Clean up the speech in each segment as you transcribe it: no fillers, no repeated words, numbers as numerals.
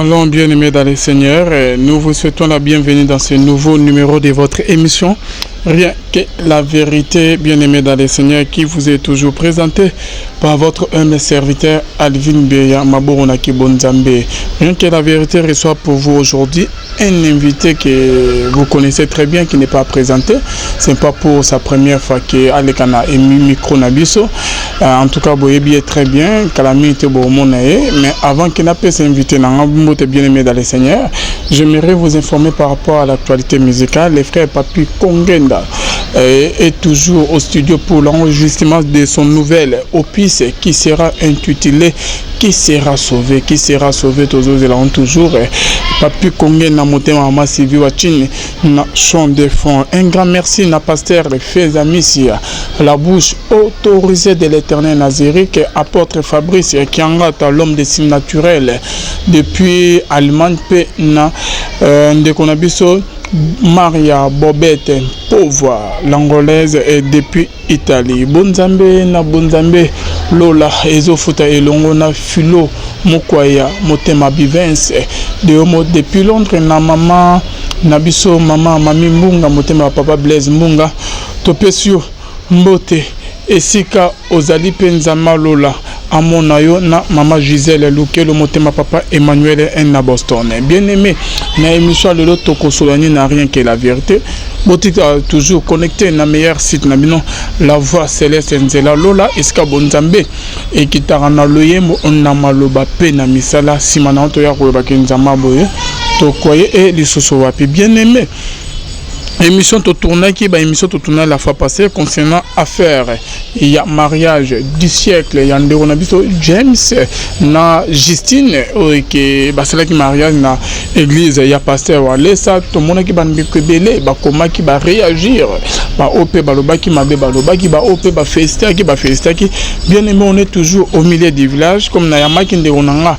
Shalom, bien-aimés dans les Seigneurs. Nous vous souhaitons la bienvenue dans ce nouveau numéro de votre émission. Rien que la vérité, bien-aimés dans les Seigneurs, qui vous est toujours présentée par votre humble serviteur Alvin Beya Maboronaki Bonzambe. Rien que la vérité reçoit pour vous aujourd'hui un invité que vous connaissez très bien, qui n'est pas présenté. Ce n'est pas pour sa première fois qu'Alekana a mis micro Nabiso. En tout cas, vous voyez très bien Calamité Bomonae. Mais avant qu'il n'ait pas s'inviter, bien-aimés dans les Seigneurs, j'aimerais vous informer par rapport à l'actualité musicale. Les frères Papi Kongenda est toujours au studio pour l'enregistrement de son nouvel opus qui sera intitulé Qui sera sauvé, qui sera sauvé, toujours Papi Kongenda Motema Masivi Wachini na chant de fond. Un grand merci na pasteur Feza Missia, la bouche autorisée de l'éternel Nazérique, apôtre Fabrice Kiangata, l'homme des signes naturels depuis Allemagne, na Ndekonabiso Maria Bobette, pauvre l'angolaise, et depuis Italie. Bonzambe na Bonzambe Lola Ezofuta Elongo na Philo Mokwaya Motema Bivens de Homo depuis Londres na maman Nabiso maman Mami Mbunga Motema Papa Blaise Mbunga Topesio Mbote Esika Ozali Penzama Lola Amonayo na maman Gisèle Lukelo Motema Papa Emmanuel na Boston. Bien-aimé, na émission le lot Tokosolani n'a rien que la vérité. Boutique toujours connecté na meilleur site na bino la voix céleste Nzela Lola Eska Bonzambe et qui tarana loyemo on na maloba pe na misala simana to ya ko ba kenzama boye to koye et lisoso wapi. Bien-aimé, émission to tourner qui ba émission to tourner la fois passée concernant affaire il y a mariage du siècle il y a on a biso James na Justine qui ba c'est là qui mariage na église il y a pasteur Walesa to mona qui ba mbekebele ba koma qui ba réagir ba op ba loba qui mabe ba loba qui ba op ba festa qui bien aimé. On est toujours au milieu du village comme na yama qui ndonanga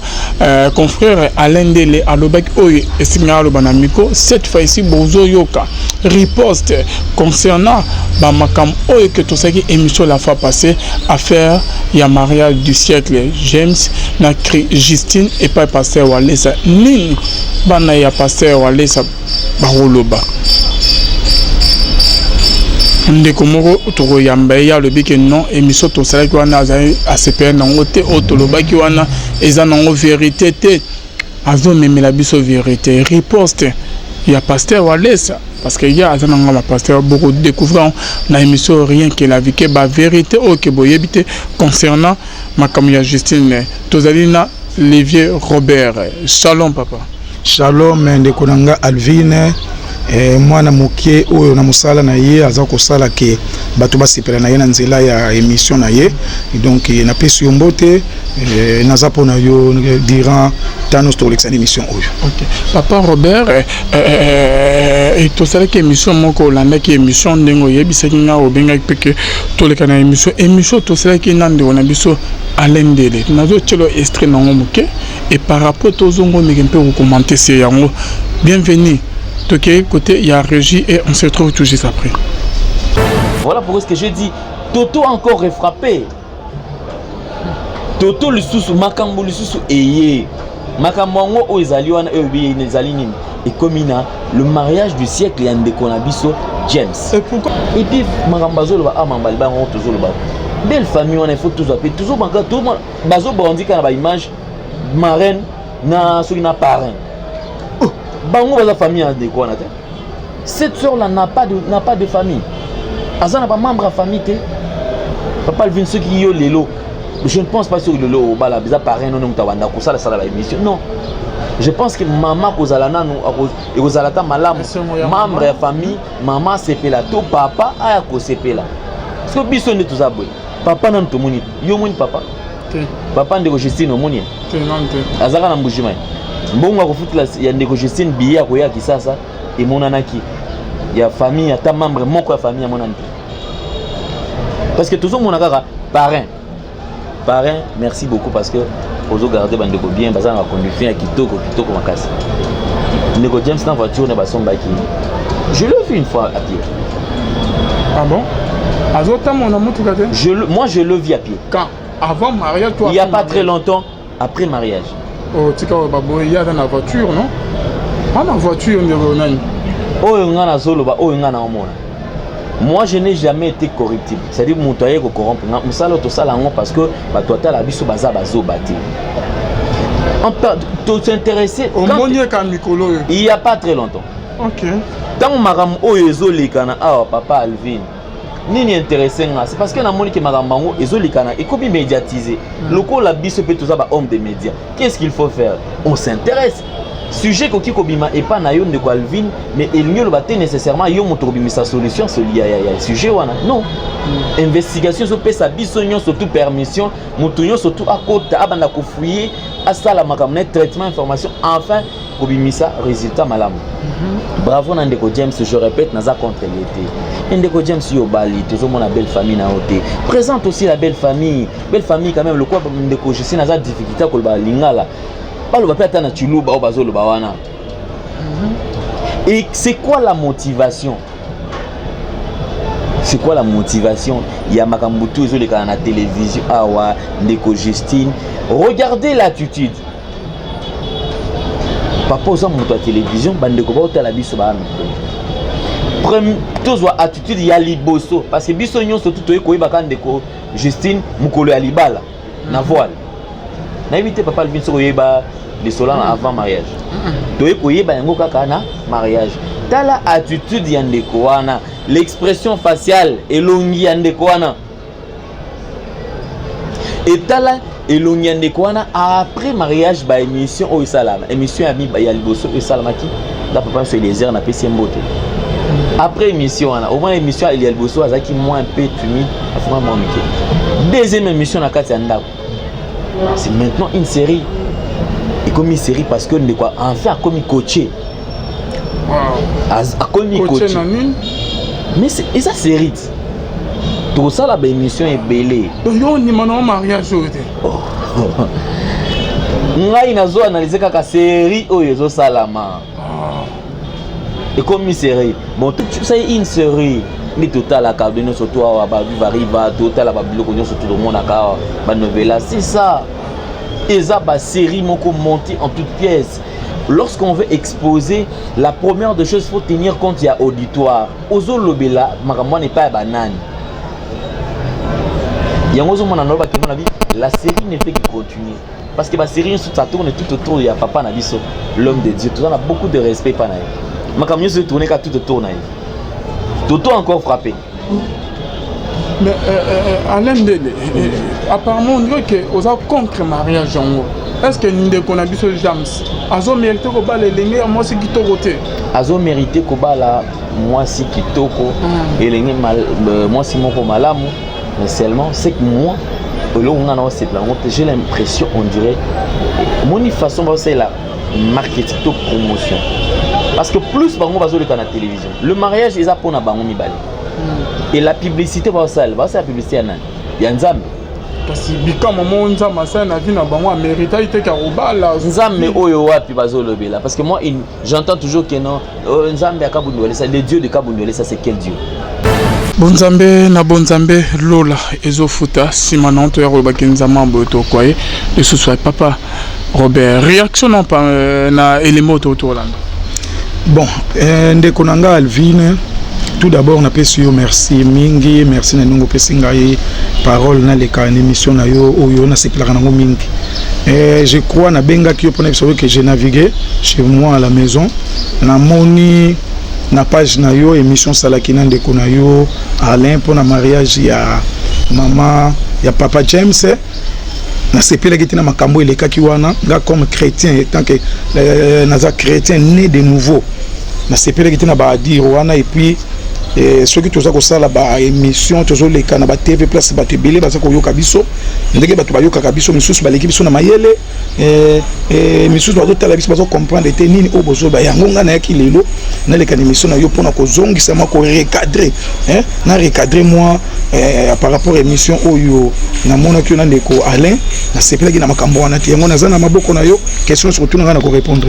confrère Alain Dele aloba qui oye esinga aloba na miko cette fois ici bozo yoka riposte concernant ba makam oyo que tout ça qui émission la fois passée affaire il y a mariage du siècle James na Justine et pas pasteur Walesa nini bana ya pasteur Walesa baholoba ndeko moko toko yamba ya lobi ke non émission to ça qui wana a CPN nango te otoloba ki wana eza nango vérité te azo memela biso vérité riposte il y a pasteur Walesa parce que il y a un pasteur beaucoup de découvrants dans l'émission rien que la vie que la vérité au que boyebite concernant ma caméra Justine Tozalina Lévier Robert. Shalom papa. Shalom ndekonanga Alvin mwana mokie oyo na musala na ye aza ko sala ke bato basepela na ye na nzela ya émission na ye donc na pesi yo mbote naza pona yo durant tano stolexan émission oyo. OK papa Robert et to sala ke émission moko landa ki émission ndengo yebisa kinga obenga peke toleka na émission to sala ki nande ona biso Alain Dele nazo tchelo extrait nango moke et par rapport to zongo mekempe ko commenter c'est yango. Bienvenue. Ok, côté il y a régie et on se retrouve tout juste après. Voilà pourquoi ce que je dis. Toto encore est frappé. Toto le sous makambo le sous eye. Makambo o ezali wana ebi nezali nini. Et comme le mariage du siècle yande konabiso James. Et pourquoi? Et puis makambazo le ba amambali ba toujours le ba. Belle famille on il faut toujours appeler toujours banka tout bazo bandi kana ba image marraine na soki na parrain. Bango la famille a des quoi. Cette soeur là n'a pas de famille. Azan n'a pas membre de famille. Papa le vient ceux qui yo lelo. Je ne pense pas sur le lot bala bizarre parrain non tawanda ko sala la émission. Non. Je pense que maman kozalana no et kozalata malam membre de famille maman sepela to papa aya ko sepela. Parce que biso ne tout ça boy. Papa nan to moni. Yo moni papa. Papa ndeko Justine moni. Azaka na mbujima. Mbongo akofutila ya ndeko Justine biya koya kisasa et monanaki ya famille ata membre moko ya famille monani parce que toujours monaka parrain merci beaucoup parce que ozo garder bandeko bien bazana conduire kitoko makasi ndeko James na voiture na basomba ki je l'ai vu une fois à pied. Ah bon? Azota mon amour tout moi je le vis à pied. Quand? Avant mariage toi? Il y a pas très longtemps après mariage. Oh, tika babo ya dans la voiture, non? Pas la voiture ndeko nani. Oyo nga na zolo ba oyo nga na omona. Moi je n'ai jamais été corruptible. C'est-à-dire motoyer ko corrompre. Nga musala to sala ngo parce que ba tota la biso baza bazo bati. On peut s'intéresser au monier ka mikolo. Il y a pas très longtemps. OK. Tant maram oyo ezolikana awa papa Alvin. Nini intéressant là, c'est parce que na moni ke marambango ezolikana et comme médiatisé. Loko la biso peut tous ba homme de médias. Qu'est-ce qu'il faut faire? On s'intéresse. Sujet ko kikobima et pas na yo ndeko Alvin mais il mieux le baté nécessairement yo moto bimisa solution ce lié ya sujet wana. Non. Investigation so pesa biso nyon surtout permission, moto nyon surtout à côté abanda ko fouiller à ça la makamne traitement information enfin kobimisa résultat malamu. Bravo Ndeko James, je répète, naza contre l'été. Ndeko James yo bali, toujours mon belle famille na oté. Présente aussi la belle famille quand même le quoi Ndeko je sais naza difficulté ko ba lingala. Pas le papa na chuluba au bazo le bawana. Et c'est quoi la motivation? C'est quoi la motivation? Il y a makambutu zo le kana télévision awa Ndeko Justine. Regardez l'attitude. Papa aux hommes de la télévision, bande ko ba la biso ba premier tous wa attitude ya liboso parce que biso nyon surtout to ko ba kan Ndeko Justine mukolo ya libala na voile. Na éviter papa Alvin so yeba les solans avant mariage. To ko yeba yango kaka na mariage. Tala attitude ya Ndeko wana, l'expression faciale elongi ya Ndeko wana. Et tala elongi ya Ndeko wana après mariage ba émission o salama. Émission ami ba ya liboso o salamaki. Da papa sur les airs na pesi mbote. Après émission wana, au moins émission il y a liboso azaki moins un peu timide, afuma moins mike. Deuxième émission na kati ya ndako. C'est maintenant une série. Et comme une série parce que Ndeko enfin comme coaché. A comme coaché. Mais c'est ça série. Tout ça la émission est belée. Donc yo ni mon mariage aujourd'hui. Ngai nazo analyser kaka série oyo zo salama. Et comme une série. Bon tout ça une série. Ni total la cadre surtout à ba riva total la biloko surtout le monde aka ba novela c'est ça. Et ça ba série moko monter en toutes pièces. Lorsqu'on veut exposer la première des choses faut tenir compte il y a auditoire. Ozo lobela makamwa n'est pas banane. La série ne fait que continuer. Parce que la série, ça tourne tout autour. Il y a papa Nabiso, l'homme de Dieu. Tout ça, on a beaucoup de respect. Ma camion se tourne tout autour. Toto encore frappé. Mais Alain Dele, apparemment, on dirait que vous avez contre mariage. Est-ce que Ndeko Nabiso James Azo mérité ko bala elenge moi si kitoko te. Azo mérité ko bala moi si kitoko elenge moi si moko malamu. Mais seulement c'est que moi j'ai l'impression on dirait mon façon c'est la marketing to promotion parce que plus bango bazo le kana télévision le mariage ils a pour na bango mibale et la publicité va ça la publicité nani ya nzambe parce que bika maman nzambe ça na vie na bango mérité ite ka robala nzambe oyo wapi bazo lobela parce que moi j'entends toujours que non nzambe akabundwele ça le dieu de kabundwele ça c'est quel dieu. Bonzambe na bonzambe lola ezofuta simananto ya roba kinzama boto kwaye et ce soit papa Robert réaction na élément autour là. Bon Ndeko nanga Alvin tout d'abord na pesi yo merci mingi merci na nungo pesinga ye parole na le ka émission na yo oyo na sepelaka nango mingi je crois na benga ki yo pona biso que j'ai navigué chez moi à la maison na moni na page na yo émission salakina Ndeko na yo Alain pour na mariage ya maman ya papa James na sepela kitina makambo elekaki wana nga comme chrétien tant que naza chrétien né de nouveau na sepela kitina ba dire wana et puis ceux qui toza ko sala ba émission tozo leka na ba TV place ba tebele ba ko yoka biso ndenge ba to ba yoka biso misusu ba leki biso na mayele misusu ba to tala biso ba zo comprendre te nini o bozo ba yango nga na yaki lelo na leka émission na yo pona ko zongisa ma ko recadrer na recadrer moi par rapport à émission oyo na mona ki na Ndeko Alain na sepela ki na makambo wana te yango naza na maboko na yo question surtout na ko répondre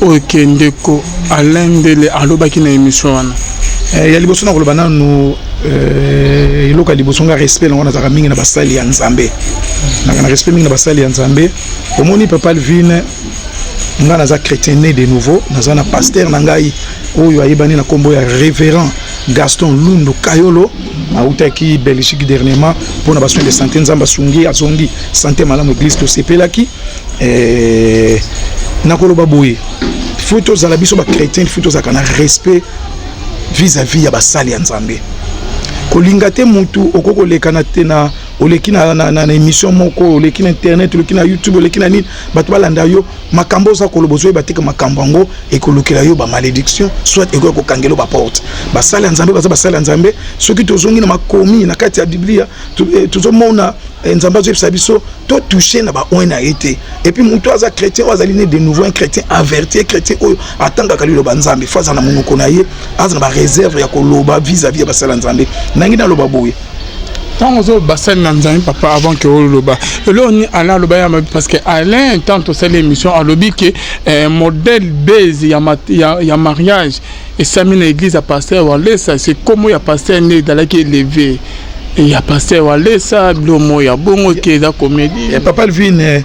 oyo ke Ndeko Alain Dele aloba ki na émission wana ya liboso na koloba nanu eloko ya liboso nga respect nango nazaka mingi na basali ya Nzambe na respect mingi na basali ya Nzambe omoni Papa Alvin nga naza chrétien né de nouveau naza na pasteur na ngai oyo ayebani na kombo ya révérend Gaston Lundu Kayolo autaki Belgique dernièrement pour na besoin de santé nzamba sungi azongi santé malamu église to sepelaki na koloba boye photos za la biso ba chrétien photos za kana respect vis-à-vis ya basali ya Nzambe kolinga te mutu okoko lekana te na oleki na émission moko oleki na internet oleki na YouTube oleki na nini bato balanda yo makambo za kolobozo bateka makambo ngo ekolokela yo ba malédiction soit eko kangelo ba porte basali ya Nzambe baza basali ya Nzambe soki tozongi na makomi na kati ya Biblia tozomona Nzambe zo biso to toucher na ba oina été et puis mutu aza chrétien azali né de nouveau un chrétien averti chrétien oyo atanga kalilo ba Nzambe faza na munoko na ye aza na ba réserve ya koloba vis-à-vis ya basali ya Nzambe nangi na loba boye tant que bassin Nanzani papa avant que Oloba là on Alain Loba parce que Alain tant que c'est l'émission à lobby que modèle base il y a mariage et ça mine l'église à pasteur Wale ça c'est comment il y a pasteur né dans la qui élevé et il y a pasteur Wale ça blomo il y a bon qui est la comédie et Papa Alvin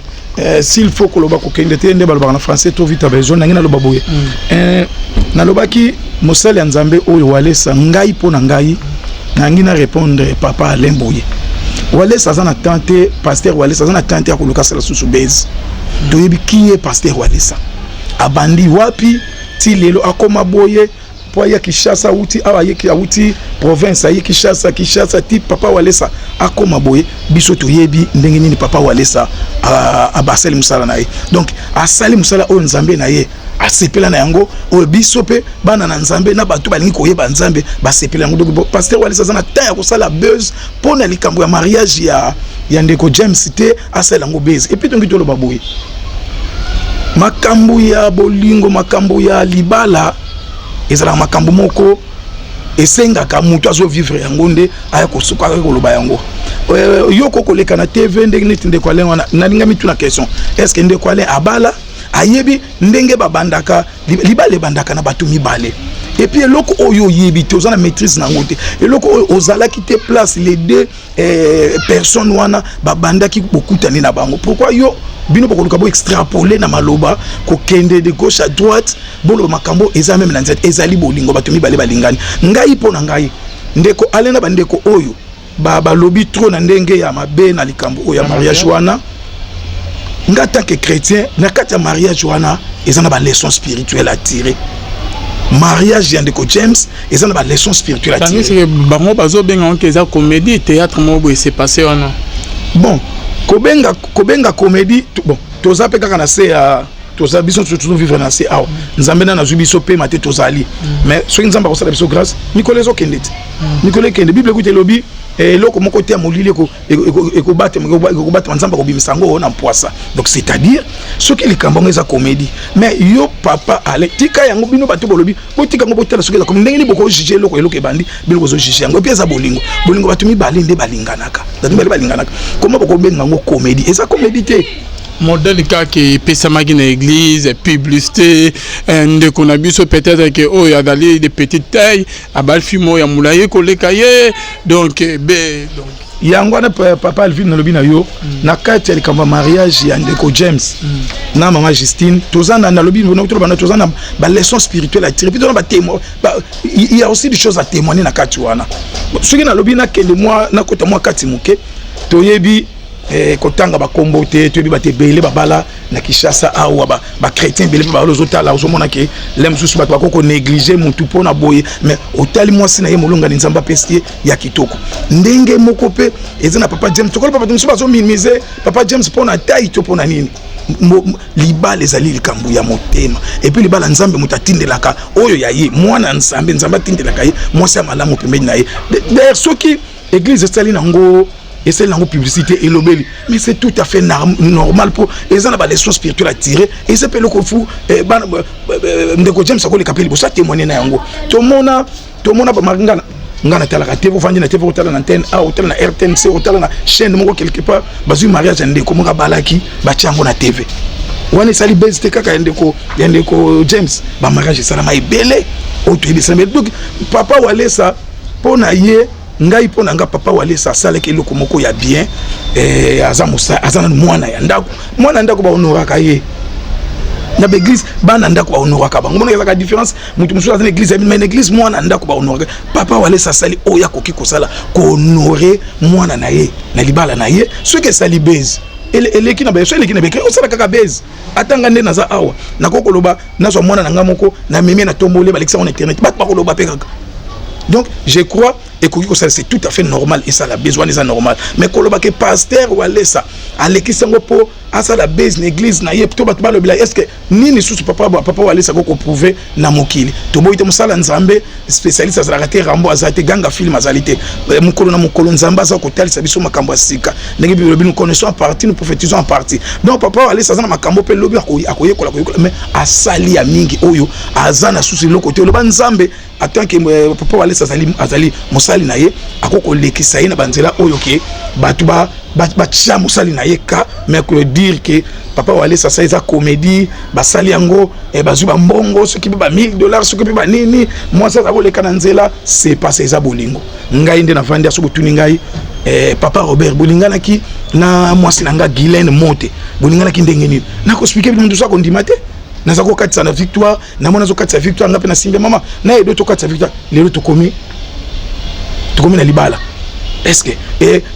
s'il faut que Loba kokende te ndé balba en français to vite besoin na ngina Loba boye na Loba ki mosali ya Nzambe oyo Wale ça ngai po na ngai nangina répondre Papa Alain Boye Wale sazana tante pasteur Wale sazana tante ya koluka sala susu base toyebi ki est pasteur Wale sa abandi wapi ti lelo akoma boye po ya Kishasa uti awa yeki uti province ayi Kishasa ti Papa Wale sa akoma boye biso toyebi ndenge nini Papa Wale sa abasali musala na ye donc asali musala o Nzambe na ye asepela na yango o bisope bana na Nzambe na bato balingi koyeba Nzambe basepela yango donc pasteur Wale sazana ta ya kosala buzz pona likambo ya mariage ya ndeko James te asala yango buzz et puis donc tolo baboye makambo ya bolingo makambo ya libala ezala makambo moko esengaka mutu azo vivre yango nde aya kosuka koloba yango yoko koleka na TV ndenge neti ndeko Alain wana nalinga mitu na question est-ce que ndeko Alain abala ayebi ndenge babandaka libale bandaka na bato mibale et puis eloko oyo yebi te ozana maîtrise nango te eloko oyo ozala kite place les deux personnes wana babandaki bokutani na bango pourquoi yo bino bokoluka bo extrapoler na maloba ko kende de gauche à droite bolo makambo eza même na nzete ezali bolingo bato mibale balingani ngai po na ngai ndeko Alain na bandeko oyo baba lobi trop na ndenge ya mabe na likambo oyo ya mariage wana nga tant que chrétien na kati ya mariage wana ezana ba leçon spirituelle à tirer mariage ya ndeko James ezana ba leçon spirituelle à tirer c'est bango bazo benga on keza comédie théâtre mo boy c'est passé wana bon kobenga comédie bon toza pe kaka na se ya toza biso toujours vivre na se aw Nzambe na nazu biso pe mate tozali mais soki Nzamba ko sala biso grâce Nicolas okendete Nicolas kende Bible ko te lobi eloko moko te amolili ko battre Nzamba ko bimisango na mpoisa donc c'est-à-dire soki likambo ngeza comédie mais yo Papa Alain tika yango bino bato bolobi botika ngo botela soki comme ndenge ni boko juger eloko ebandi bino ko zo juger yango puis eza bolingo bato mibale nde balinganaka comment boko benga ngo comédie eza comédie te modèle qui pesa magi na église publicité ndeko na biso peut-être que oh ya dali de petite taille abal fimo ya mulaye koleka ye donc donc yango na Papa Alvin na lobi na yo na kati ya likambo mariage ya ndeko James na maman Justine tozana na lobi na kutoba na tozana ba leçon spirituelle à tirer puis dans ba témoin il y a aussi des choses à témoigner na kati wana soki na lobi na kende moi na kota moi kati muke toyebi kotanga ba kombo te toyebi ba te bele babala na Kishasa awa ba chrétien bele ba lozotala ozomona ke lem susu ba ko négliger mutu pona boye mais otali mwasi na ye molonga ni Nzamba pestie ya kitoko ndenge moko pe ezana Papa James tokola Papa James bazo minimiser Papa James pona taille to pona nini libala ezali likambo ya motema et puis libala Nzambe mutatindelaka oyo ya ye mwana Nzambe tindelaka ye mwasi ya malamu pembeni na ye d'ailleurs soki église estali nango et c'est la publicité et l'obéli mais c'est tout à fait normal pour les gens à leçon spirituelle à tirer et c'est le fou ndeko James ko le kapeli bo ça témoigner na yango to mona ba mangana ngana tala ka TV vandi na TV hôtel na antenne a hôtel na RTNC hôtel na chaîne moko quelque part bazu mariage ndeko mo ka balaki ba tiango na TV wana sali base te kaka yandeko James ba mariage salama ebele oto ebisana donc papa Walesa pona ye ngai pona nga papa Walesa salaki eloko moko ya bien azana mwana ya ndako ba honoraka ye na l'église bana ndako ba honoraka bango mona ezaka différence mutu mususu na église mais na église mwana ndako ba honoraka papa Walesa sali oya koki kosala ko honorer mwana na ye na libala na ye ce que sali base eleki na beso eleki na beke osala kaka base atanga nde naza awa nakokoloba nazwa mwana nanga moko na meme na tombole balekisa on internet bat bakoloba pe kaka. Donc je crois et que c'est tout à fait normal et ça la besoin est normal mais koloba que pasteur Walesa aleki sango po asa la base l'église na ye plutôt bat ba le bila est-ce que nini sous papa Walesa ko prouver na mokili to boite musala nzambe spécialiste za raté rambo azate ganga film azalité mukolo na mukolo nzamba za ko talisa biso makambo asika ndenge bi nous connaissons en partie nous prophétisons en partie donc papa Walesa za makambo pe lobi akoye kola mais asali ya mingi oyo azana sous le côté le nzambe attend que papa Walesa azali musali na ye akoko lekisa ye na banzela oyo ke batuba batia musali na ye ka mais que dire que papa Walesa ça eza comédie basali yango bazuba mbongo ce qui ba $1000 ce qui ba nini moi ça za koleka na nzela c'est pas ça eza bolingo ngai nde na vandi aso botuni ngai papa Robert bolingana ki na mwasi nanga Guylaine Mote bolingana ki ndenge nini na ko expliquer bitu ça ko ndimate na za ko katisa na victoire na mona zo katisa victoire ngape na simbe mama na edo to katisa victoire lelo to komi na libala est-ce que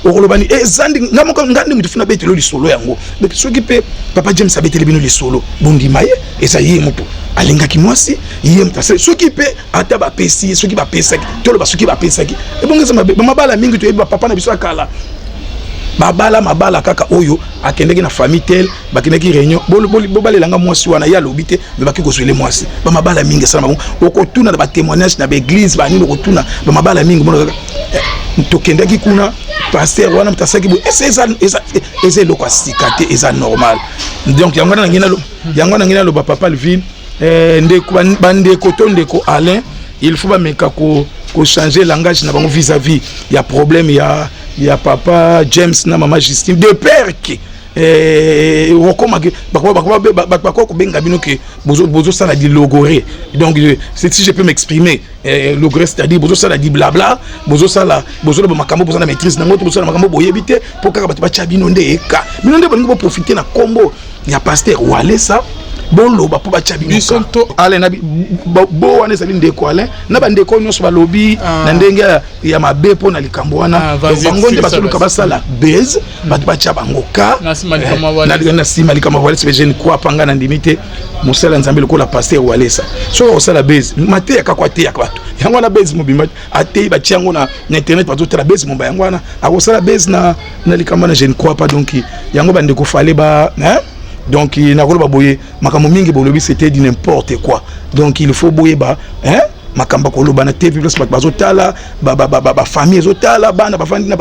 okolobani zandi ngamoko ngandi mutufuna betelo lisolo yango donc soki pe papa James abeteli bino lisolo bondima ye esa ye mutu alinga ki mwasi ye mutase soki pe ata ba pesi soki ba pesaki tolo ba soki ba pesaki ebongeza mabala mingi to eba papa na biso akala mabala kaka oyo akendeki na famille tel bakendeki réunion bobalelanga mwasi wana ya lobite me baki kozwele mwasi mabala mingi sana bango okotuna na ba témoignage na ba église ba nini okotuna mabala mingi mona tokendeki kuna pasteur wana mutasaki bo eza loko sikate eza normal donc yango na ngina lo papa Alvin ndeko to ndeko Alain il faut ba meka ko changer langage na bango vis-à-vis ya problème ya papa James na mama Justine de père qui okoma ke bako benga bino ke bozo sala di logoré donc c'est si je peux m'exprimer logoré c'est-à-dire bozo sala di blabla bozo ba makambo bozo na maîtrise na ngoto bozo na makambo boyebite pour kaka bacha bino ndeka bino nde bolingo profiter na kombo ya pasteur Walesa bolo ba po bacha bino sonto ale na bo wana sali ndeko ale na ba ndeko nyonso ba lobi na ndenge ya mabe po na likambo wana bango nde batuluka basala base batu bacha bangoka na sima likama Walesa je ne crois pas ngana ndimite musala nzambe lokola pasteur Walesa so osala base mate ya kakwa te ya batu yango na base mobimba ate ba tiango na internet bato tela base momba yango na akosala base na likama na je ne crois pas donc yango ba ndeko fale ba donc il n'a pas boyé makambo mingi bolobi c'était du n'importe quoi donc il faut boyer ba makamba koloba na TV plus bazotala ba famille zotala bana ba fandi na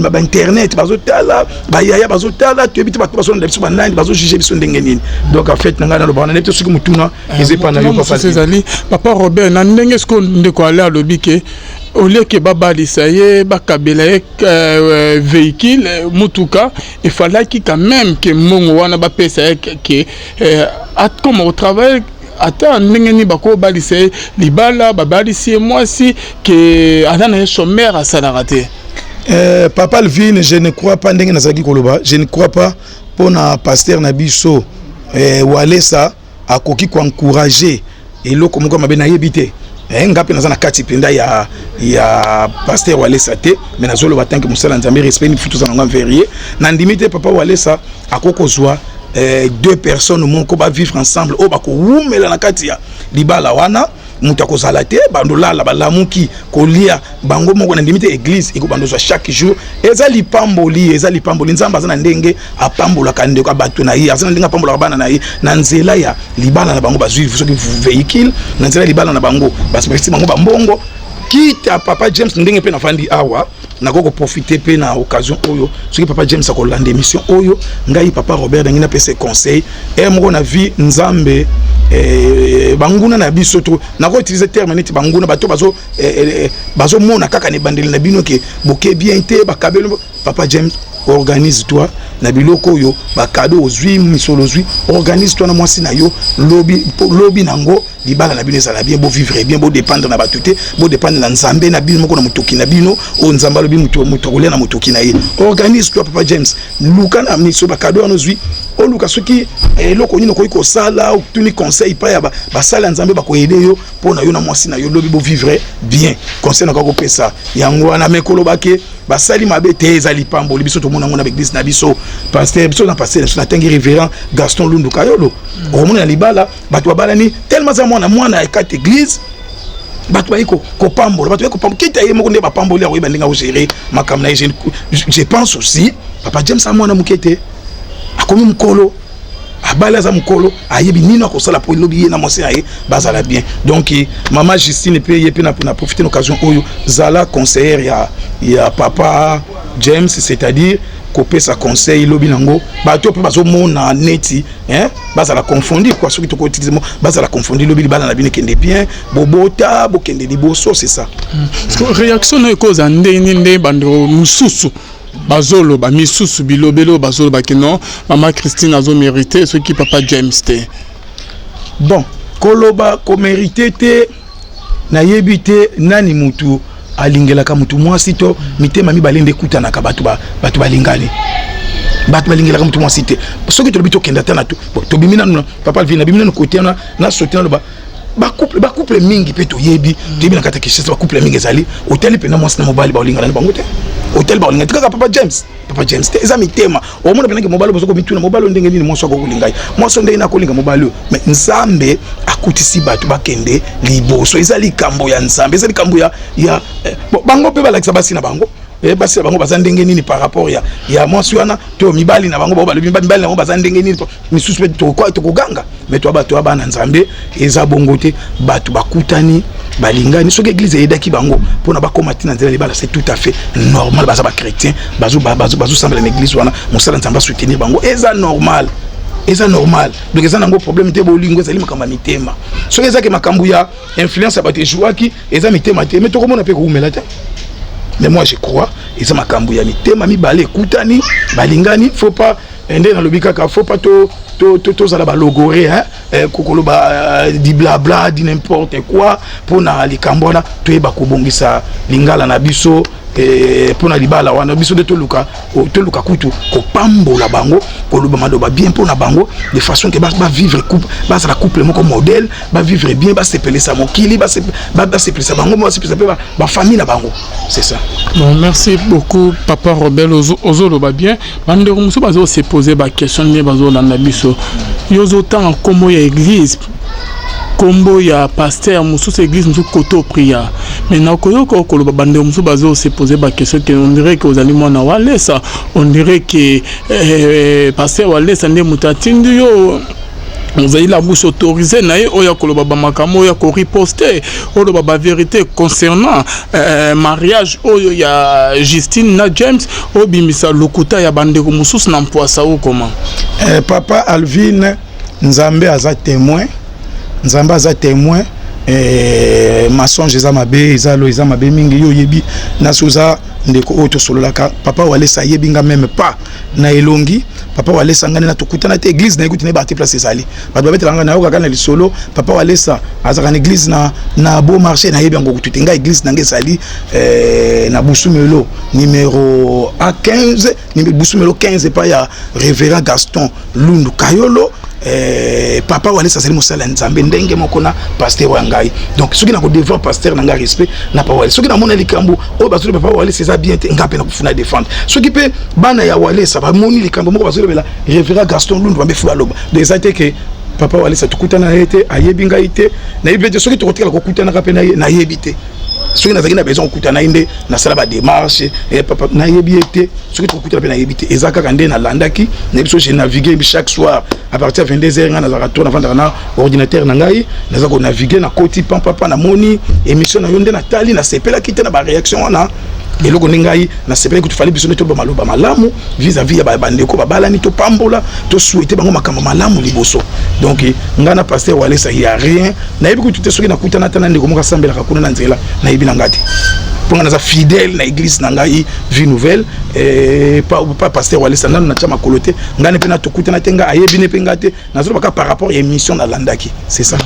ba internet bazotala ba yaya bazotala tu ebiti bato basona biso ba nani bazo juger biso ndenge nini donc en fait nanga na loba na neto soki mutuna ezepa na yo papa Robert na ndenge sko ndeko ala lobike au lieu que baba lisaye bakabela véhicule mutuka il fallait quand même que mongo wana ba pesa que comme au travail attends ndenge bako balise libala babalisi mwasi que adana chômeur à salarate papa Alvin je ne crois pas ndenge nazaki koloba je ne crois pas pour na pasteur na biso Walesa akoki ko encourager eloko moko mabe na yebite ngapi nazana kati penda ya pasteur Walesa te mais nazolo batanke musala nzambe respect ni futu za ngam verrier na ndimite papa Walesa akokozwa deux personnes moko ba vivre ensemble o bako wumela na kati ya libala wana muta kozala te bandolala balamuki kolia bango moko na ndimite église iko bandozwa chaque jour ezali pamboli nzamba zana ndenge apambola kande ko bato na yi azana ndenge apambola bana na yi na nzela ya libala na bango bazwi soki véhicule na nzela libala na bango basipesi bango bambongo quitte papa James ndenge pe na fandi awa nakoko profiter pe na occasion oyo soki papa James akolanda émission oyo ngai papa Robert ndenge na pese conseil moko na vie nzambe banguna na biso to nako utiliser terme neti banguna bato bazo mona kaka ne bandeli na bino ke boke bien te bakabelo papa James organise-toi na biloko yo ba cadeau ozui misolo ozui organise-toi na mwasi na yo lobi nango libala na bino ezala bien beau vivre bien beau dépendre na batuté beau dépendre na nzambe na bino moko na mutoki na bino o nzamba lobi muto kolia na mutoki na ye organise-toi papa James luka na miso ba cadeau anozui o luka soki eloko nino koyi ko sala ou tuni conseil pa ya ba sala nzambe ba ko aider yo pona yo na mwasi na yo lobi beau vivre bien conseil na ko pesa yango na mekolo bake basali mabe te ezali pambo libiso to mona ngona église na biso pasteur biso na pasteur na tangi révérend Gaston Lundu Kayolo o mona libala bato balani tellement za mwana ekate église bato bayiko ko pambo bato bayiko pambo kita ye moko nde ba pambo ya oyeba ndinga o gérer makamna je pense aussi papa James a mwana mukete akomi mukolo abala za mukolo ayebi nino akosala po lobi ye na mwasi aye bazala bien donc maman Justine pe ye pe na profiter l'occasion oyo zala conseillère ya papa James, c'est-à-dire couper sa conseil lobi nango bato pe bazo mona neti bazala confondir quoi ce qui to ko utiliser mo bazala confondir lobi bana na bine kende bien bobota bokende liboso c'est ça réaction na cause ndenge bando mususu bazolo ba misusu bilobelo bazolo ba keno maman Christine azo mérité ce qui papa James te bon koloba ko mérité te na yebite nani mutu alingelaka mutu mwasi to mitema mibale ndekutana ka batu balingani batu balingelaka mutu mwasi te soki to bito kenda tana to bimina papa vina bimina no côté na sotina lo ba couple mingi pe to yebi to bina kata kishisa ba couple mingi ezali hôtel pe na mwasi na mobali ba lingana bango te hôtel ba lingana tika papa James te ezami tema o mona penake mobali bozoko mituna mobali ndenge nini mwasi ko kulingai mwasi ndenge na kolinga mobali mais nzambe akutisi batu bakende liboso ezali kambo ya nzambe ezali kambo ya bango pe balakisa basi na bango basi bango bazandenge nini par rapport ya mwasi wana to mibali na bango balobi mibali na bazandenge nini misusu pe to koganga mais to bato bana nzambe eza bongo te batu bakutani balingani soki église edaki bango pona bakoma tina nzela libala c'est tout à fait normal baza ba chrétien bazo sembler l'église wana mosala nzamba soutenir bango eza normal donc eza nango problème te bolingo ezali makamba mitema soki eza ke makambu ya influence ya bato jouaki eza mitema te mais tokomona pe koumela te mais moi je crois eza makambu ya mitema mibale ekutani balingani faut pas ende na lobika ka faut pas to zala ba logoré kokolo ba di blabla di n'importe quoi pona likambona to eba kobongisa lingala na biso pona libala wana biso de toluka kutu ko pambola bango ko loba maloba bien pona bango de façon que ba vivre couple ba la couple moko modèle ba vivre bien ba sepeler sa mokili ba sepeler sa bango ba sepeler ba famille na bango c'est ça. Bon, merci beaucoup papa Robert Ozolo ba bien bande muso bazo se poser ba question ne bazo na biso yozo tant comme ya église kombo ya pasteur mususu église mususu koto prière mais na koyoko koloba bande mususu bazo se poser ba question que on dirait que aux aliments na walesa on dirait que pasteur walesa ndé mutatindi yo vous avez la bouche autorisée na oya koloba ba makamo ya ko riposter oyo ba vérité concernant mariage oyo ya Justine na James obimisa lokuta ya bande ko mususu na mpoasa ou comment papa Alvin nzambe aza témoin masonge eza mabe eza mabe mingi yo yebi na soza ndeko oto sololaka papa walesa yebinga même pas na elongi papa walesa ngane na tokutana te église na ekuti ne ba te place ezali ba ba betela ngana yoka kana lisolo papa walesa azaka na église na beau marché na yebi ngo kututi nga église na ngezali na Busumelo numéro A15 Busumelo 15 pa ya révérend Gaston Lundu Kayolo papa walesa zeli mosala nzambe ndenge moko na pasteur wangai donc soki na ko devoir pasteur na nga respect na pa walesa soki na mona likambo o bazuli papa walesa za bien te ngape na kufuna défendre soki pe bana ya walesa ba moni likambo moko bazuli bela révérend Gaston Lundu bambe fuba loba des ate que papa walesa tukutana ete ayebi ngai te na yebite soki tokotika ko kutana ka pe na yebite soki na zakina besoin kutana inde na sala ba démarche papa na yebite soki tokutana pe na yebite ezaka kande na landaki na biso j'ai navigué chaque soir à partir de 22h na za retour na vendre na ordinateur na ngai na za ko naviguer na koti papa na moni émission na yonde na tali na sepela kite na ba réaction wana eloko ngai na sepela que tu fallait biso to ba maloba malamu vis-à-vis ya ba bandeko ba balani to pambola to souhaiter bango makambo malamu liboso donc ngana pasteur walesa il y a rien na yebi que tu te soki na kutana tana ndeko moka sambela ka kuna na nzela na yebi na ngati pour nga fidèle na église na ngai vie nouvelle pas pasteur wale sandana na chama kolote ngane pe na tokuta na tenga ayebi ne pe ngate nazo baka par rapport à émission na landaki c'est ça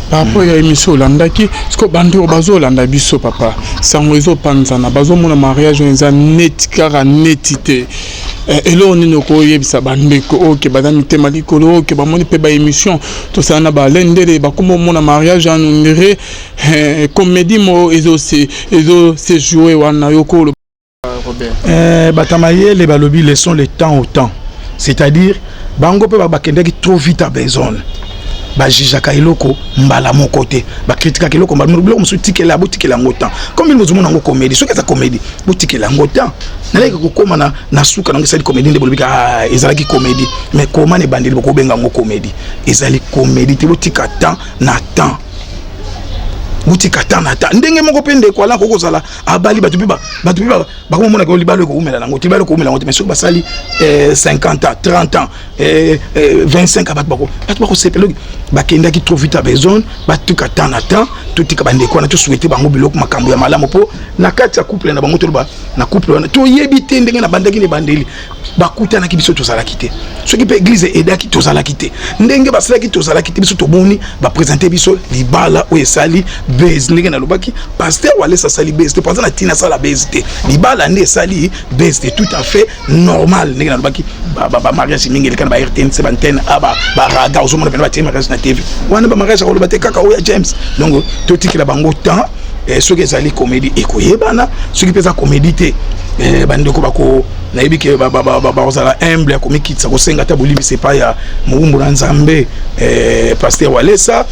par rapport à émission landaki ce que bando bazo landa biso papa sango ezo panzana bazo mona mariage nza netikara netité elo nino ko yebisa bandeko oke badami tema likolo oke bamoni pe ba émission to sana ba lendele ba komo mona mariage anundire comédie mo ezo se jouer wana yoko Robert batamaye les balobi laissons le temps au temps c'est-à-dire bango pe ba kendeki trop vite à besoin ba jijaka iloko mbala mon côté ba critique iloko mbala mo musu tikela botikela ngotan comme il mozumona ngo comédie soki za comédie botikela ngotan naleka kokoma na suka na ngisali comédie nde bolobika ezalaki comédie mais comment ne bandeli boko benga ngo comédie ezali comédie te botika temps na temps butika tana ta ndenge moko pende ko ala ko sala abali batu biba ba ko mona ko libalo ko umela nango tibalo ko umela ngote mais soki basali 50 ans 30 ans 25 abat bako sepelo ba kenda ki trop vite a besoin batuka tana ta tutika bande ko na to souhaiter bango biloko makambo ya malamu po na kati ya couple na bango to ba na couple na to yebite ndenge na bandaki ne bandeli bakuta na kibiso to sala kité soki pe église edaki to sala kité ndenge basala ki to sala kité biso to boni ba présenter biso libala o esali base ndenge na lobaki pasteur wale sa sali base te pendant la tina sala base te libala ndé sali base te tout à fait normal ndenge na lobaki ba mariage mingi le kan ba RTN se bantene aba ba raga ozo mona ba tema mariage na TV wana ba mariage ko lobate kaka o ya James donc to tikila bango temps soki ezali comédie ekoyebana soki pesa comédie te bandeko bako nayebi ke bazala humble ya komikitsa kosenga ta bolibi c'est pas ya muumbu na nzambe pasteur walesa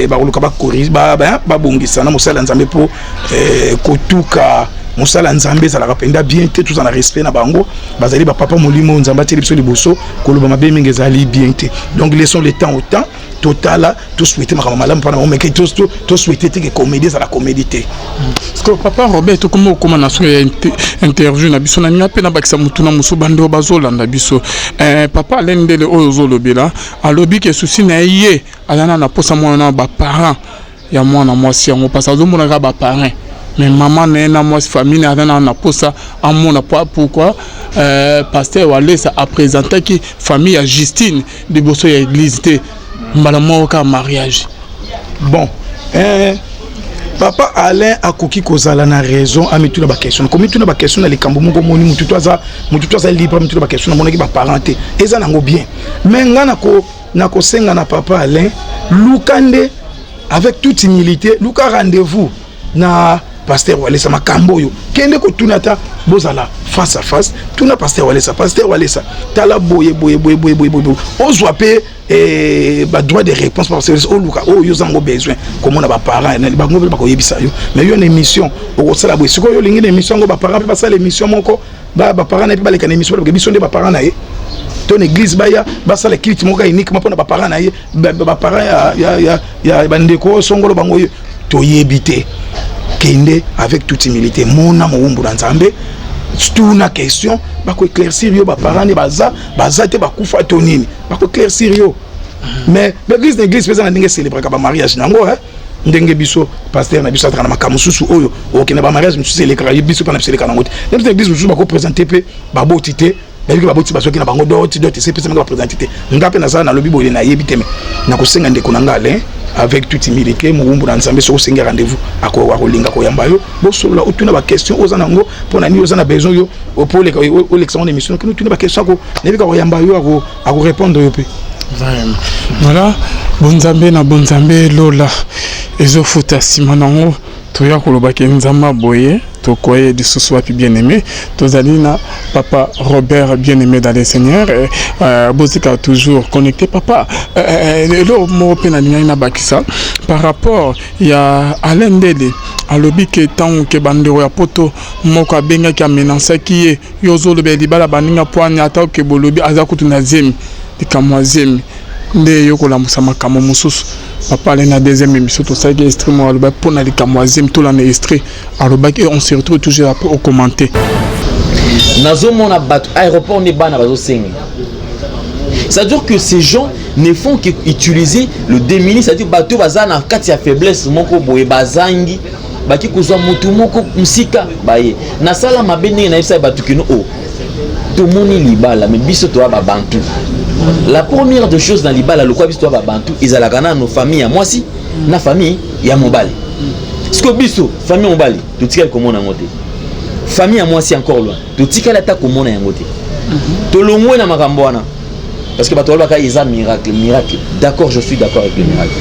bakoluka bakorige babongisa na mosala nzambe po kotuka mosala nzambe ezalaka penda bien te tout en respect na bango bazali ba papa molimo nzamba te biso liboso koloba mabe mingi ezali bien te donc laissons le temps au temps total tout souhaiter ma malam pendant mais que tout souhaiter que comédie ça la comédie té parce que papa Robert to comment na so interview na biso na nyape na bakisa mutuna muso bando bazolanda biso papa lendele ozo lobela alobi ke souci na ye alana na posa mwana ba parents ya mwana mwasi yango parce que mona ba parents mais maman na moi famille alana na posa amona pourquoi pasteur Walesa a présenté qui famille à Justine de bosso ya église té mbalamoka ka mariage bon papa Alain akoki kozala na raison amituna ba question comme mituna ba question na likambo moko moni mutu toza libre mituna ba question na monaki ba parenté eza nango bien mais ngana ko na ko senga na papa Alain lukande avec toute humilité luka rendez-vous na pasteur Walesa makambo yo kende ko tunata bozala face à face tuna pasteur Walesa tala boye ozwa pe ba droit de réponse parce que o luka o yo zango besoin comme on a ba parents na ba ngobela ba ko yebisa yo mais yo une émission o sala boye siko yo lingi émission ngo ba parents pe basala émission moko ba parents na pe ba lekana émission ba biso nde ba parents na ye ton église baya basala clip moko unique mapona ba parents na ye ba parents ya bandeko songolo bango to yebite kende avec toute humilité mona moumbu na nzambe tout na question bako éclaircir yo ba parents ni baza te bakufa to nini bako éclaircir yo mais l'église pesa na ndenge célébrer ka ba mariage nango ndenge biso pasteur na biso atana makamususu oyo okena ba mariage mususu elekra biso pa na biso elekana ngote ndenge l'église mususu bako présenter pe ba botité David baboti basoki na bango doti c'est pesa nga présenter ngape na za na lobi boye na yebi teme na ko senga ndeko na ngale avec toute humilité moumbu na nzambe so senga rendez-vous ako akolinga ko yamba yo bo solo otuna ba question ozana ngo pona ni ozana besoin yo pour les élection d'émission que nous tuna ba question ko nebi ko yamba yo ako répondre yo pe voilà bonzambe lola ezofuta simanango toya koloba ke nzamba boye tokoye du souswapi bien-aimé tozalina papa Robert bien-aimé dans les seigneurs bozika toujours connecté papa le mo pena na bakisa par rapport ya Alain Ndele alobi ke tant ke bandero ya poto moko abenga ki amenansa ki yozo le libala baninga poani ata ke bolobi aza kutuna zemi dikamwazemi nde yokola musama kamo mususu papa na deuxième émission to ça qui est extrêmement aloba pour na likamwazemi to la extrait aloba et on se retrouve toujours après au commenter nazomona bato aéroport ne bana bazo sengi ça veut dire que ces gens ne font qu'utiliser le démuni, c'est-à-dire bato bazana kati ya faiblesse moko boye bazangi baki kozwa motu moko musika baye na sala mabene na yebisa batu kino o tomoni libala mais biso to ba bantu. La première des choses dans libala le quoi biso to ba bantu ezalaka na nos familles ya mwasi na famille ya mobali. Ce que biso famille mobali to tikala komona ngote. Famille ya mwasi encore loin to tikala ta komona yango te. To longwe na makambo wana. Parce que bato balaka eza miracle. D'accord, je suis d'accord avec le miracle.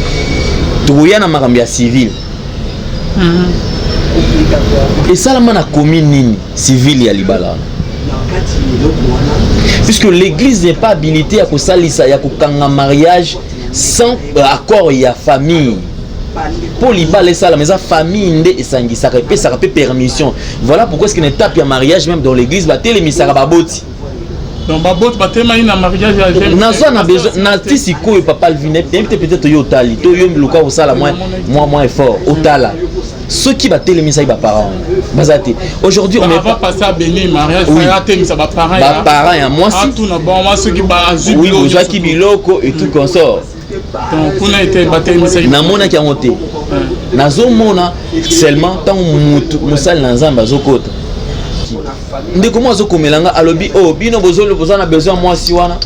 Toyana makambo ya civil. Et ça la mana commune nini civil ya libala. Puisque l'église n'est pas habilitée à kosalisa ya kokanga mariage sans accord ya famille. Pour libala ça la mais famille nde esangisaka pe ça peut permission. Voilà pourquoi est-ce qu'il y a une étape ya mariage même dans l'église ba telemisaka baboti. Donc babot batema ina mariage ya jeune. Nazo na besoin na tisiko yo papa Alvine peut-être yo tali to yo luka osala moins effort otala. Ceux qui battent les misaï ba parents bazati. Aujourd'hui on n'est pas passer à bénir mariage ça te misa ba parents. Ba parents ya moi si tout na bon moi ceux qui ba azu. Oui, besoin qui biloko et tout consort. Donc on a été battre misaï. Na mona ki monté. Nazo mona seulement tant musal na nzamba zokota. Ndeko mo azokomelanga alobi oh bino bozolo bozana besoin moi si wana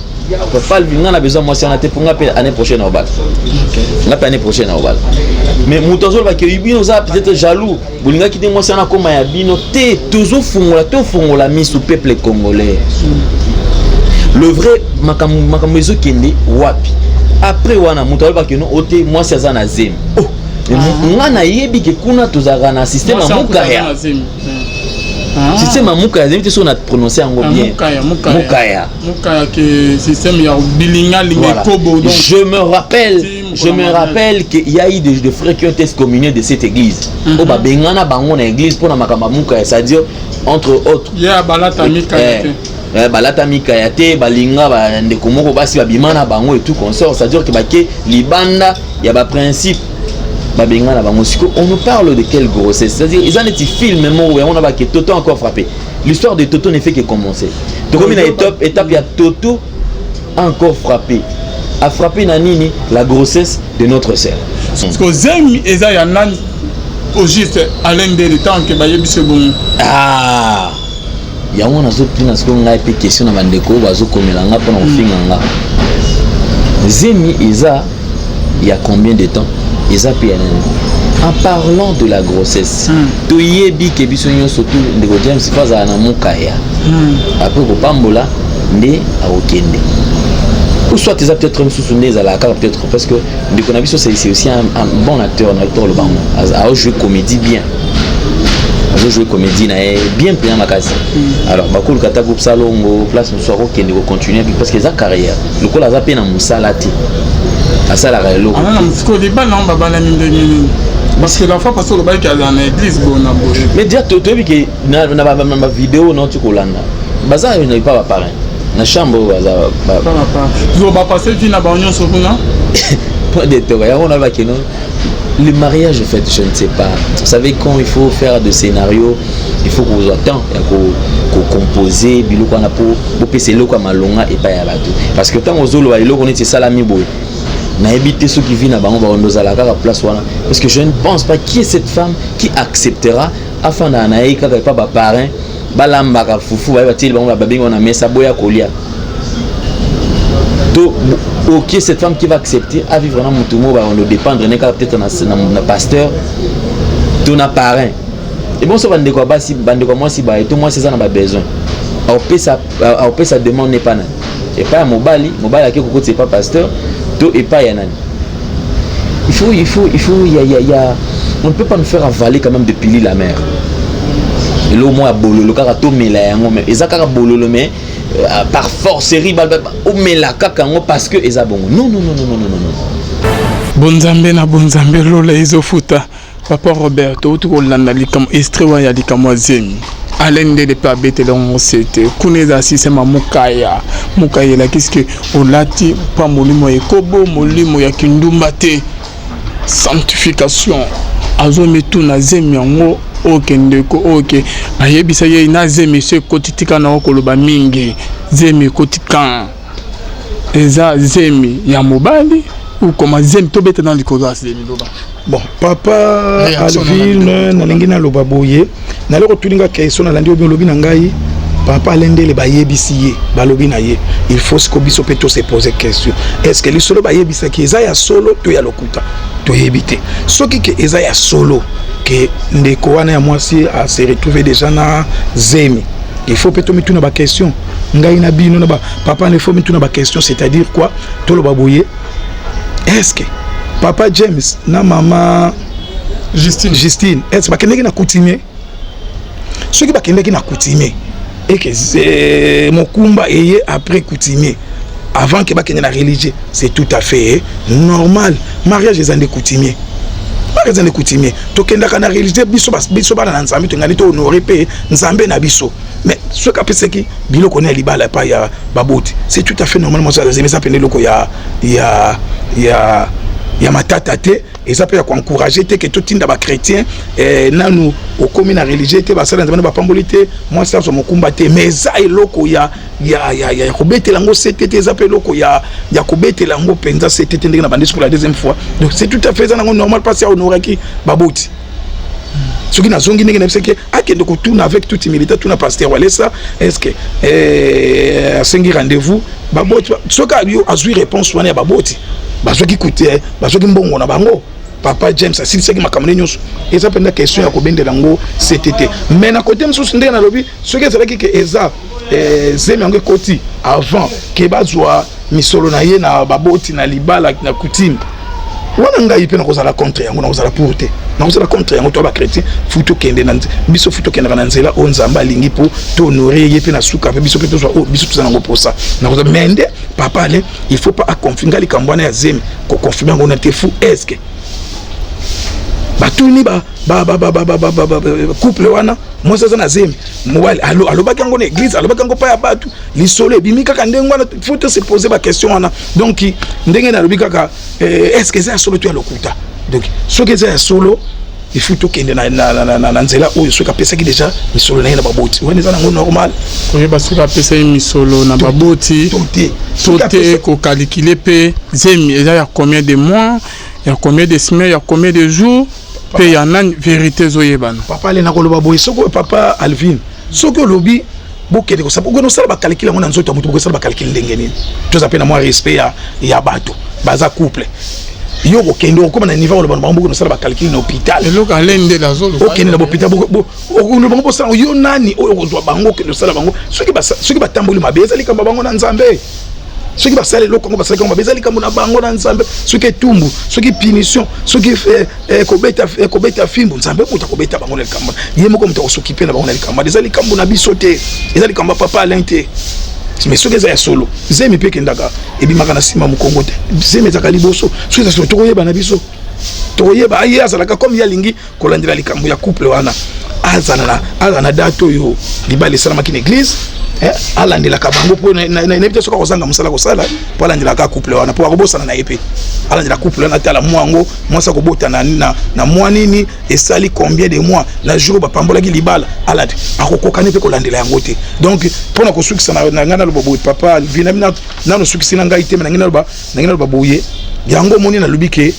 papa vinga na besoin moi si wana te ponga pe année prochaine au bal. Na pe année prochaine au bal. Mais mutazolo ba ke bino za peut-être jaloux bolinga ki te moi si wana koma ya bino te toujours fungola misu peuple congolais. Le vrai makambo ezo kende wapi après wana mutazolo ba ke no ote moi si azana zem. Oh ngana yebi ke kuna tozaka na système mukaya. Système Mukaya, c'est on a prononcé en bien. Mukaya que système ya bilinga lingekobo. Je me rappelle qu'il y a eu des frères qui ont été excommuniés de cette église. Au bengana bango na église pour na makamba Mukaya, c'est-à-dire entre autres. Ya balata Mikaya. Balata Mikaya te balinga ba ndeko moko basi ba bimana bango et tout consort, c'est-à-dire que baké libanda ya ba principe. On nous parle de quelle grossesse, c'est-à-dire ils ont des films où on a que Toto encore frappé. L'histoire de Toto ne fait que commencer. Donc comme il y a étape il y a Toto encore frappé. A frappé Nanini la grossesse de notre sœur. Parce que Zemi et Zayanan au juste à l'un des temps que Bayebi se bon. Ah, il y a un autre plan parce qu'on a une question dans Mandeko, bazo komelanga pour en finir. Zemi et Za il y a combien de temps? En parlant de la grossesse, tu y es que bisogno surtout de James Faza na Mukaya. Après ko pambola ne a okende. Ou soit tu as peut-être même sous-souné à la carte peut-être parce que de c'est aussi un bon acteur le banc. A jouer comédie bien. A jouer comédie na bien plein makasi. Alors bakulu kata groupe salongo place nous soir okende ko continuer parce que sa carrière. Le ko la zape na musalati. Ça la rélo. Ah non, parce que les balles non baba la mine de parce que la fois parce que le bail qui a dans l'église bon na boje. Mais dire tu vu que na vidéo non tu kolanda. Baza il n'est pas parrain. Na chambre baza pas. Zo ba passer vie na ba union sobuna. Pas de théorie, on a va que non. Le mariage en fait, je ne sais pas. Vous savez quand il faut faire des scénarios, il faut qu'on attend qu'on composer bilo qu'on a pour passer le comme malonga et pas ya bateau. Parce que tant aux olo ilo on est salami boy. Na éviter ceux qui viennent à Bango Barondoza la place wana parce que je ne pense pas qui est cette femme qui acceptera afin d'anaï quand pas ba parrain balamba ka fufu ba batil bango ba babingo na mesa boya kolia. Donc OK cette femme qui va accepter à vivre dans mutumo ba on dépendre ne peut-être na pasteur ton parrain. Et bon ça bande quoi basi bande quoi moi si ba et tout moi c'est ça na ba besoin. Au pay sa demande n'est pas nan. Et pas mobali qui c'est pas pasteur. Et pas Yanan. Il faut, on ne peut pas nous faire avaler quand même de pili la mer. Et là au moins à Bololo, car à tout mêler, et ça car à Bololo, mais par force, au mêler parce que ils bon. Non. Bonzambe na bonzambe lola izofuta. Papa Roberto, tu kolanda likam estrewa ya likam Zemi. Alain de pas bête dans c'était kuneza sisema Mukaya la qu'est-ce que olati pas molimo ekobo molimo ya kindumba te sanctification azometu na Zemi yango okendeko OK ayebisa ye na Zemi se kotitika na okoloba mingi Zemi kotika eza Zemi ya mobali ou comme Zemi to bête dans likolo Zemi loba bon papa Alvin nalingi na loba boye na loko tulinga question na landi obi lobi na ngai papa alendele ba yebisi balobi na ye il faut que biso peto se poser question est-ce que les solo ba yebisa ki eza ya solo to ya lokuta to yebite soki ke eza ya solo que ndeko wana ya mwasi a se retrouver déjà na zemi il faut peto mituna ba question ngai na bino na ba papa il faut mituna ba question c'est-à-dire quoi to lo ba boye est-ce que papa James na maman Justine est-ce ba kendeki na coutumier soki ba kendeki na coutumier et que mokumba eye après coutumier avant que ba kenya na religieux c'est tout à fait normal mariage les ande coutumier mariage ande coutumier to kenda kana religieux biso bana na nzambe to ngani to honorer pe nzambe na biso mais ce ka pese ki biloko na libala pa ya baboti c'est tout à fait normal moi ça ça pende loko ya matata te et ça peut encourager te que tout tinda ba chrétien nanu au commune religieux te ba sala nzambe ba pambolité moi ça so mokumba te mais ça eloko ya kobetela ngo CTT ça peut loko ya kobetela ngo penza CTT ndenge na bandis pour la deuxième fois donc c'est tout à fait ça normal passer à honorer ki baboti ce qui n'a zongi ndenge na biseke akende ko tourner avec toute humilité tout na pasteur Walesa est-ce que sengi rendez-vous baboti ce ka yo azui réponse wana ya baboti bazo ki coûter bazo ki mbongo na bango papa James asili seki makamone nyonso eza penda question ya kobendela ngo CTT mais na côté msusu ndenge na lobi ce qui ezalaki ke eza zemi yango koti avant ke bazwa misolo na ye na baboti na libala na coutume wana ngai pe na kozala contre yango na kozala pour te na kozala contre yango to ba chrétien futo kende na biso futo kende na nzela o nzamba lingi po to honorer ye pe na suka pe biso pe to o biso tuzana ngo posa na kozala mende papa ale il faut pas confirmer li kambwana ya zemi ko confirmer ngo na te fou est-ce que batuni ba couple wana moi ça na zemi mwali allo bakango na église allo bakango pa ya batu lisolo ebimi kaka ndenge wana faut se poser ba question wana donc ndenge na lobi kaka est-ce que c'est solo tu ya lokuta donc ce que c'est solo il faut to kende na nzela oyo soka pesa ki déjà misolo na baboti wana ezana ngo normal oye basuka pesa misolo na baboti tote ko calculer pe zemi eza ya combien de mois ya combien de semaines ya combien de jours pe ya nani vérité zoyebana papa le na ko loba boy soko papa Alvin soko lobi bokede ko sapo no sala ba calculer ngona nzoto mutu ko sala ba calculer ndenge nini to za pe na moi respect ya bato baza couple yo ko kendo ko na niveau lo bango no sala ba calculer na hôpital eloko alende la zolo okende na hôpital no bango sala yo nani oyo ko zwa bango ke no sala bango soki batamboli mabeza likamba bango na nzambe soki basale loko ngo basale ko mabeza likambo na bango na nzambe soki tumbu soki punition soki kobeta fimbo nzambe ko takobeta bango na likamba yemo ko mutako soki pe na bango na likamba ezali likambo na biso te ezali likamba papa alente mais soki eza ya solo zemi pe kendaka ebimaka na sima mukongo te zemi ezaka liboso soki eza tokoyeba na biso tokoyeba aye azalaka comme yalingi kolandela likambo ya couple wana azana dato yo libali salamaki na église alandela ka bango po na invite soka kozanga musala kosala po alandela ka couple wana po akobosana na yepe alandela couple wana tala mwango mwasa kobota na mwa nini esali combien de mois la jour ba pambolaki libala alati akokokane pe kolandela yango te donc pona kosukisa na ngana lobo papa vinamina nano sukisi na ngai te na ngina loba boye yango moni na lubike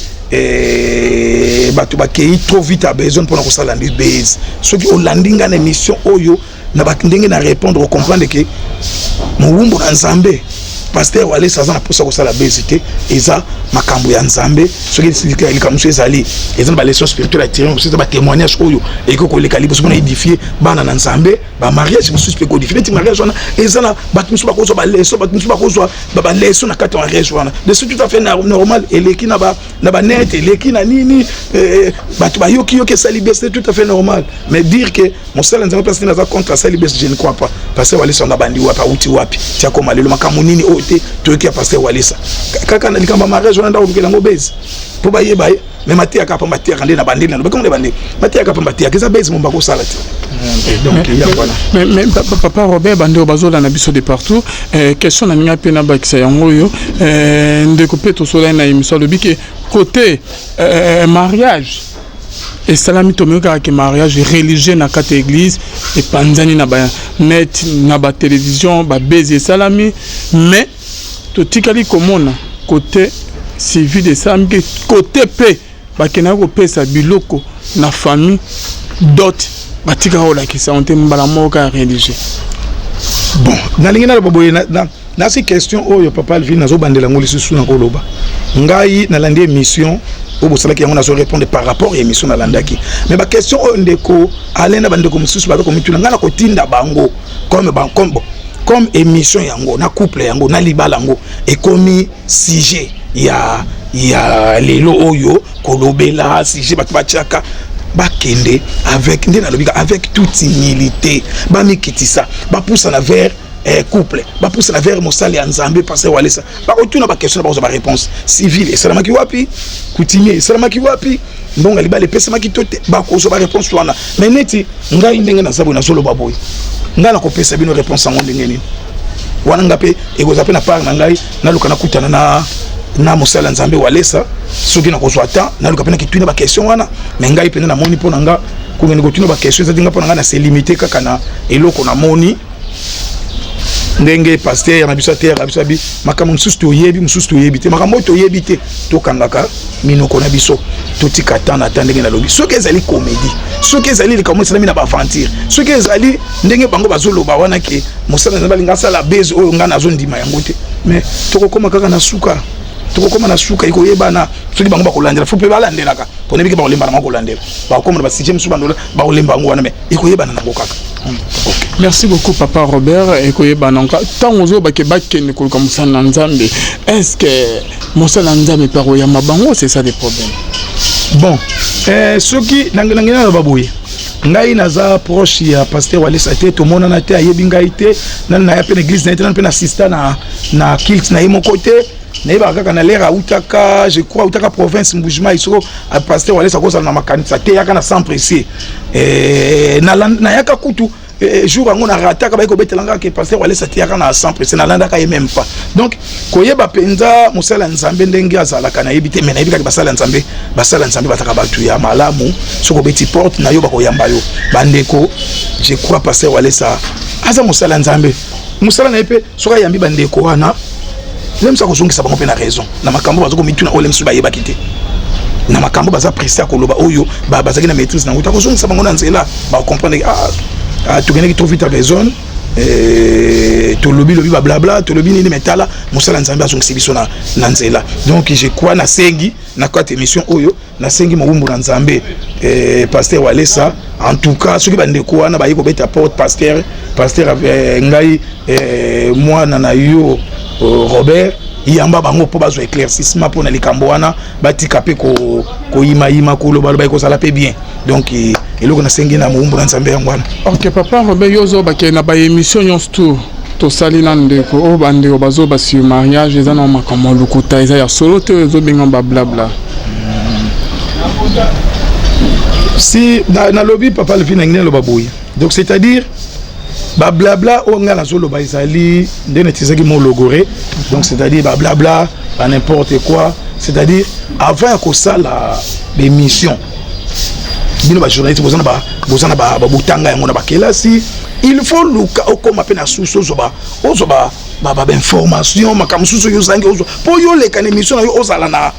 bato bakei trop vite à besoin pour nous la base ceux qui ont landing en émission oyo na bakindenge na répondre au comprendre que muumbu na nzambe pasteur wale saza na posa ko sala base te eza makambo ya nzambe ceux qui li kamuso ezali eza ba leçon spirituelle à tirer aussi ba témoignage oyo et ko le calibre so na édifier bana na nzambe ba mariage musu pe codifier ti mariage wana eza na bat musu ba ko so ba leçon bat musu ba ko so ba leçon na kato mariage wana de ce tout à fait normal et leki na ba net et leki na nini bat ba yoki sali base tout à fait normal mais dire que mon seul nzambe parce que na contre sali base je ne crois pas parce que wale songa bandi wapa uti wapi tia ko malelo makamunini ote to ki passer walesa kaka na likamba mariage wana ndako kelango base po ba yeba mais matia ka pa matia kande na bandeli na bakonde bande matia ka pa matia keza base mo mbako sala ti donc il y a voilà mais papa Robert bande bazola na biso de partout question na ninga pe na bakisa yango yo ndeko pe to sola na émission le bike côté mariage et salami tomeka ke mariage religieux na kata église et panzani na ba net na ba télévision ba baiser salami mais to tikali komona côté civil de salami côté pe bakena kopesa biloko na famille dot batika olakisa on te mbala moka religieux. Bon, nalingi na boboye na ces questions oyo papa Alvin nazo bandela ngoli susu na koloba. Ngai na landi émission au bosala ki yango nazo répondre par rapport à émission na landaki. Mais ba question oyo ndeko alenda bandeko mususu ba ko mituna ngana ko tinda bango comme émission yango na couple yango na libala yango et comme sujet ya lelo oyo kolobela sujet batchaka bakende avec avec toute humilité ba mikitisa ba poussa na vers couple ba poussa na vers mosali ya Nzambe passer walesa ba otuna ba question ba réponse civile et salama ki wapi coutumier salama ki wapi ndonga libala pesa makitote ba ko so ba réponse wana mais neti ngai ndenge na sabo na solo baboy nga na kopesa bino réponse ngo ndenge nini wana ngape eko zape na part na ngai na luka na kutana na mosala Nzambe walesa soki na kozwa ta na luka pena kituna ba question wana mais ngai pena na moni pona nga ko ngene kotuna ba question zatinga pona nga na se limiter kaka na eloko na moni ndenge pasteur na biso terre na biso bi makambo mususu to yebi te makambo to yebi te to kangaka minoko na biso to tikata na tandenge na lobi soki ezali comédie soki ezali likambo salami na ba aventure soki ezali ndenge bango bazoloba wana ke mosala na balinga sala base oyo nga nazo ndima yango te mais tokokoma kaka na suka tokokoma na suka iko yebana soki bango bakolandela faut pe balandelaka pone biki bakolemba na makolandela bakoma ba 6e suba ndola bakolemba ngo wana mais iko yebana na ngokaka. Okay. Merci beaucoup Papa Robert et koyebanonka tangozo bakebake ne koluka musana Nzambe. Est-ce que musana Nzambe paro ya mabango c'est ça des problèmes? Bon, soki nangena baboye. Ngai naza proche ya pasteur Walesa te to mona na te ayebi ngai te na ya pe église na te na pe na sister na kilt na yemo côté. Neba kaka na lera utaka je crois utaka province Mbujima isoko pasteur Walesa ko na makanisa te yaka na sans presser na yaka kutu jour ango na rataka ba ko betelanga ke pasteur Walesa te yaka na sans presser na landa ka même pas donc koyeba penza musala Nzambe ndenge azalaka na yebite mais na yebika basala Nzambe bataka batu ya malamu soko beti porte na yo ba koyamba yo bandeko je crois pasteur Walesa aza musala Nzambe musala na epe soka yambi bandeko wana même ça kozongisa bango pe na raison na makambo bazoko mituna ole msuba yeba kite na makambo baza prester koloba oyo bazaki na maîtrise na ngota kozongisa bango na nzela ba comprendre tu gagner trop vite à raison to lobi ba blabla to lobi ni metala musala Nzambe azongisa biso na nzela donc je crois na sengi na kwa émission oyo na sengi mobumbu na Nzambe pasteur Walesa en tout cas ceux qui bandeko wana ba yiko beta porte pasteur ngai moi na yo Robert yamba bango po bazo éclaircissement pour na likambo wana batika pe ko yima ko loba ba ko sala pe bien donc eloko na sengi na mumbu na Nzambe yango wana. OK Papa Robert yozo ba ke na ba émission nyonso to sali na ndeko o bande o bazo ba sur mariage eza na makambo lukuta eza ya solo te ezo benga ba blabla. Si na lobby Papa Alvin ngene lo baboyi donc c'est-à-dire ba blabla o nga na zolo ba izali ndene tizaki mo logoré donc c'est-à-dire ba blabla ba n'importe quoi c'est-à-dire avant que ça la émission bino ba journaliste bozana ba butanga yango na ba kelasi il faut luka okoma pe na suso zoba information makamsuso yo zangi ozo po yo le kan émission yo ozala na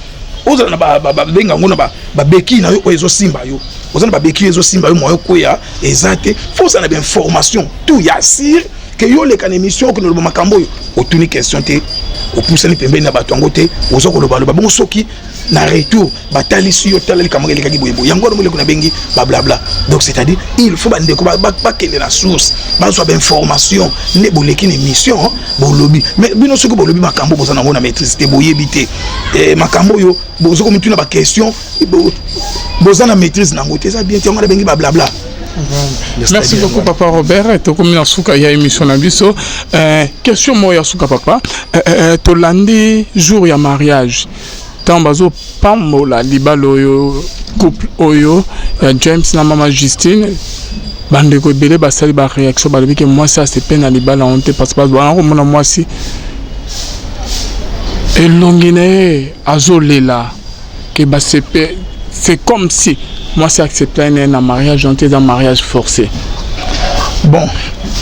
ba benga ngona ba beki na yo ezo simba yo ozana ba beki ezo simba yo moyo koya ezate faut ça na bien information tout yasir que yo le kan émission que no makambo yo otuni question te opoussa ni pembe na batongo te ozo ko loba bon soki na retour batali si yo tala likambo le kaki boyebo yango no ko na bengi ba blabla donc c'est-à-dire il faut bande ko ba kele na source ba so ba information ne boleki ni mission bo lobby mais bino soki bo lobby makambo bozana ngona maîtrise te boyebite makambo yo bozo ko mituna ba question bozana maîtrise na ngote ça bien te ngona bengi ba blabla. Merci beaucoup Papa Robert to komi na suka ya émission na biso question moya suka papa to landi jour ya mariage tambazo pamola libalo oyo couple oyo ya James na mama Justine bande ko belé basali ba réaction ba que moi ça c'est peine à libala honte parce que ba mona moi si elongine azolela que ba c'est comme si moi c'est accepté un mariage honte dans mariage forcé. Bon,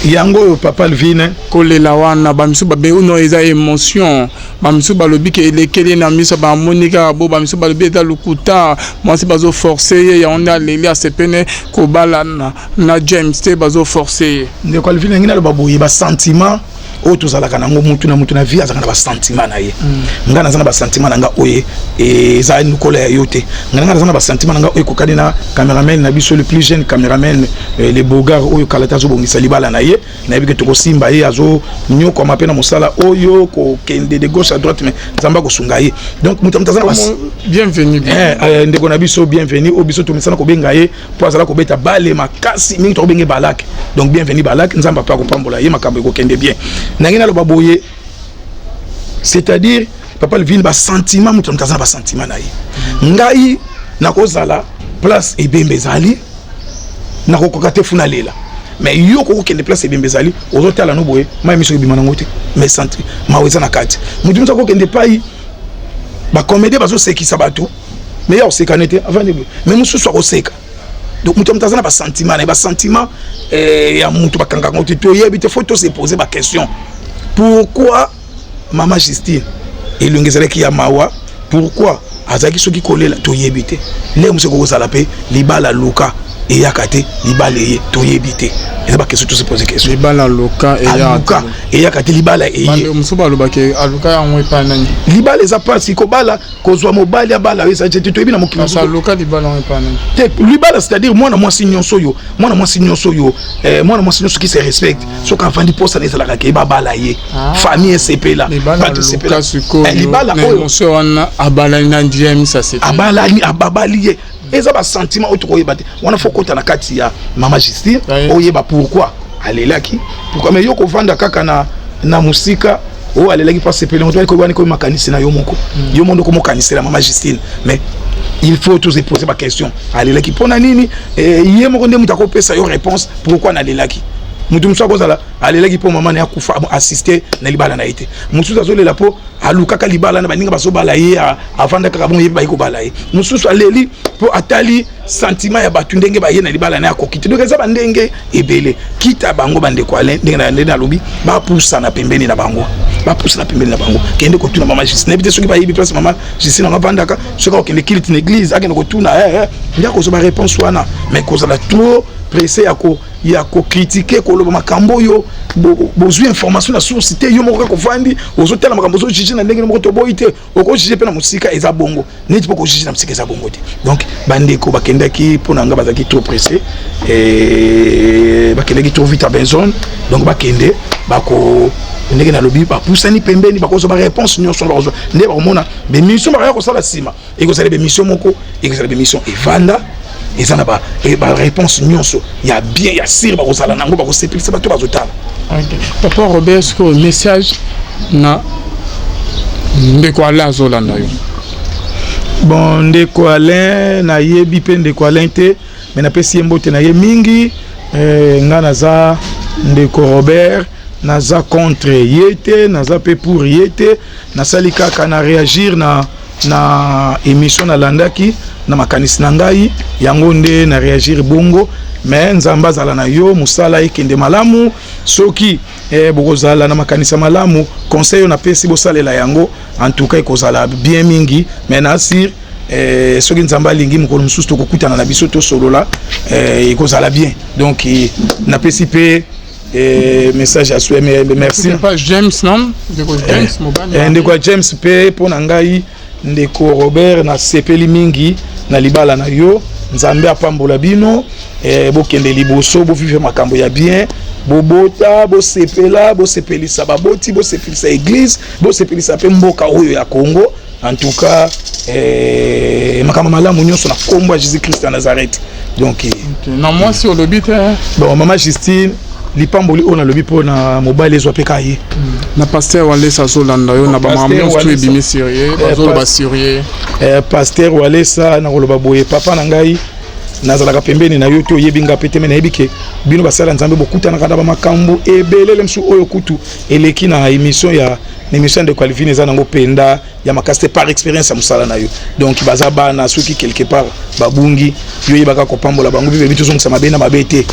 yango papa Alvine kolela wana bamisu babe uno eza émotion bamisu balobi ke elekeli na miso ba Monica bo bamisu balobi eza lukuta mwasi bazo forcer ya on a leli a sepene ko bala na James te bazo forcer ndeko Alvine ngina lo baboye ba sentiment o tozalaka nango mutu na vie azaka na ba sentiment na ye ngana zana ba sentiment nanga oye eza nukola ya yote ngana zana ba sentiment nanga oye kokani na cameraman na biso le plus jeune cameraman les bogar oyo kalata zo bongisa libala na ye na yebike to kosimba ye azo nyoko mapena mosala oyo ko kende de gauche à droite mais zamba ko sunga ye donc mutu mutazana bienvenue ndeko na biso bienvenue o biso to misana ko benga ye po azala ko beta bale makasi mingi to benge balak donc bienvenue balak nzamba pa ko pambola ye makambo ko kende bien nangina lo baboye c'est-à-dire papa le vin ba sentiment mutu mutazana ba sentiment na ye ngai nakozala place ebembezali nakokokate funa lela mais yo kokokende place ebembezali ozotala no boye mai miso bimana ngote mais senti maweza na kati mutu mutako kokende pai ba comédie bazo sekisa bato mais ya osekanete avant de mais musu so koseka donc mutu mutazana ba sentiment na ba sentiment ya mutu bakanga ngote to yebite faut se poser ba question. Pourquoi Maman Justine et l'ungezaleki ya mawa pourquoi azaki soki kolela to yebite le muso ko salape libala luka et yakate libala ye to yebite eza ba question to se poser question libala luka et yakate libala e muso ba lobake aluka ya ngwe pa nani libala eza pasi ko bala ko zwa mobali ya bala eza tete to ebina mokili ça luka libala ngwe pa nani te libala c'est-à-dire moi signonso yo mwana mwasi nyonso qui se respecte so ka vandi posa na ezala ka ke ba bala ye famille sepela pas de sepela libala oyo so wana abala na James ça c'est ababali ye eza ba sentiment autoko yebate wana faut kota na kati ya Maman Justine oyeba pourquoi alelaki pourquoi mais yoko vanda kaka na musika o alelaki pas sepela moto ko bani ko makanisi na yo moko yo mondo ko mokanisi la Maman Justine mais il faut tous se poser ma question alelaki pona nini ye moko nde mutako pesa yo réponse pourquoi na alelaki mutu muso akozala alelaki po mama na yakufa assister na libala na ete mususu azolela po alukaka libala na baninga bazobala ye avanda kaka bon yeba ko bala ye mususu aleli po atali sentiment ya batu ndenge ba ye na libala na yakokite donc eza bandenge ebele kita bango bande ko ale ndenge na lobi ba poussa na pembeni na bango kende ko tuna Maman Justine ebite soki ba yebi place Maman Justine na vandaka soki okende kiliti na église akende ko tuna ndako zo ba réponse wana mais kozala trop pressé ya ko critiquer ko lo makambo yo besoin information na source te yo moko ko vandi ozotela makambo zo jiji na ndenge moko to boite oko jiji pe na musika eza bongo neti poko jiji na musika eza bongo te donc bandeko bakendaki pona nga bazaki trop pressé bakendaki trop vite à benzone donc bakende bako ndenge na lobi ba pusani pembeni bakozo ba réponse nyonso lozo nde ba mona be mission ba ko sala sima e ko sala be mission moko e ko sala be mission evanda et ça n'a pas réponse nyonso ya bien ya sir ba kozala nango ba ko sepelisa bato bazotala. OK papa Robert ce message na ndeko ala zolanda yo bon ndeko Alain na yebi pe ndeko Alain te mais na pesi mbote na ye mingi ngana za ndeko Robert naza contre yete naza pe pour yete na salika kana réagir na émission na landaki na makanisi na ngai yango nde na réagir bongo mais nzamba zala na yo musala ekende malamu soki bokozala na makanisa malamu conseil na pesi bosalela yango en tout cas ekozala bien mingi mais na sir soki nzamba lingi mokolo mususu tokokutana na biso to solola ekozala bien donc na pesi pe message à souhait merci pas James non James mobile ndeko James pe pona ngai ndeko Robert na sepeli mingi na libala na yo nzambe apambola bino bokende liboso bo vivre makambo ya bien bobota bo sepelisa baboti bo sepelisa église bo sepelisa pe mboka oyo ya Congo en tout cas makambo malamu nyonso na kombo ya Jésus Christ à Nazareth donc na moi si au lobby bon Maman Justine lipamboli ona lobi po na mobile ezwa peka ye na pasteur Walesa zolanda yo na ba mambo to ebimi sérieux bazolo ba sérieux pasteur Walesa na koloba boye papa na ngai nazalaka pembeni na yo to yebinga pete mena yebike bino basala nzambe bokutana kada ba makambo ebelele msu oyo kutu eleki na émission ya émission de Calvin eza nango penda ya makaste par expérience ya musala na yo donc baza bana soki quelque part babungi yo yebaka ko pambola bango bibe bitu zonga mabena mabete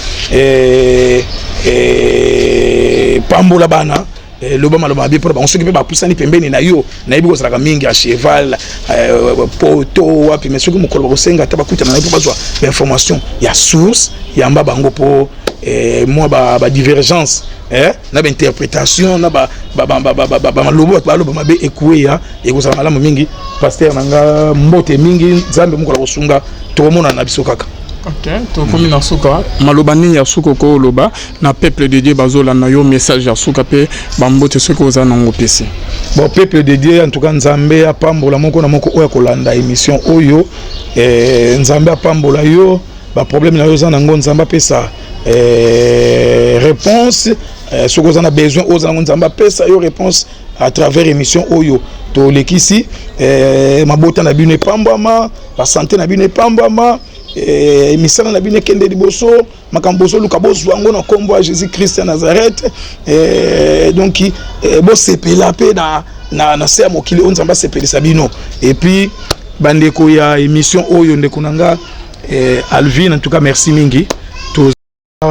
pambola bana loba maloba bi pour ba on soki pe ba pusani pembeni na yo na yebi ko sala mingi a cheval poto wapi mais soki mokolo ba senga ta ba kutana na po bazwa information ya source ya mba bango po moi ba divergence na ba interprétation na ba malobo ba loba mabe ekuya e ko sala malamu mingi pasteur nanga mbote mingi nzambe mokolo ko sunga to mona na biso kaka. Ok, to komi na suka maloba nini ya suka ko loba na peuple de Dieu bazola na yo message ya suka pe bambote ce que oza nango pesi. Bon peuple de Dieu en tout cas nzambe apambola moko na moko oya kolanda émission oyo nzambe apambola yo ba problème na yo za nango nzambe pesa réponse ce que oza na besoin oza nango nzambe pesa yo réponse à travers émission oyo to lekisi mabota na bino epambama ba santé na bino epambama misala na bino kende liboso makamboso luka bozwa ngo na kombo ya Jésus Christ à Nazareth donc bo sepela pe na se mokili onzamba sepelisa bino et puis bandeko ya émission oyo ndeko nanga Alvin en tout cas merci mingi to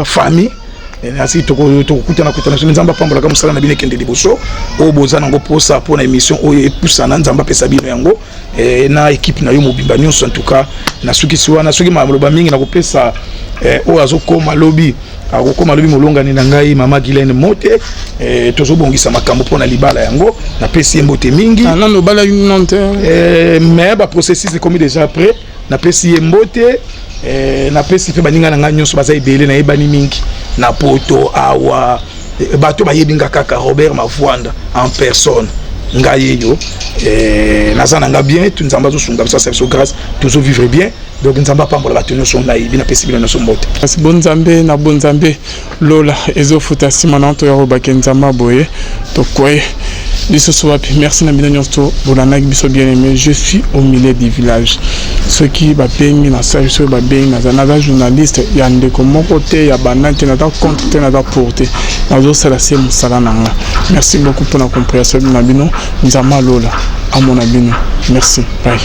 famille asi to kutana nzamba pambola kama sala na bino kende liboso o boza nango posa pona émission oyo epusa na nzamba pesa bino yango na équipe na yo mobimba nyonso en tout cas na suki siwa na suki maloba mingi na kopesa o azokoma lobi akokoma lobi molonga ni ngai mama Gilene Mote tozobongisa makambo pona libala yango na pesi mbote mingi na no bala unante mais ba processus est commis déjà après na pesi mbote na pesi pe baninga na nyonso baza ebele na ebani mingi na poto awa bato bayebinga kaka Robert Mavwanda en personne ngai yo nazana nga bien tu nzamba zo sunga ça c'est grâce toujours vivre bien donc nzamba pambola bato nyonso na ibina pesi bino nyonso mbote kasi bonzambe na bonzambe lola ezofuta simananto ya robake nzamba boye to kwe biso soapi merci na bino nyonso bolana biso bien aimé je suis au milieu du village ceux qui ba bengi na sa biso ba bengi na zana journaliste ya ndeko moko te ya banante na ta compte te na ta porter nazo sala se musala nanga merci beaucoup pour la compréhension na bino nzamba lola à mon abino merci bye.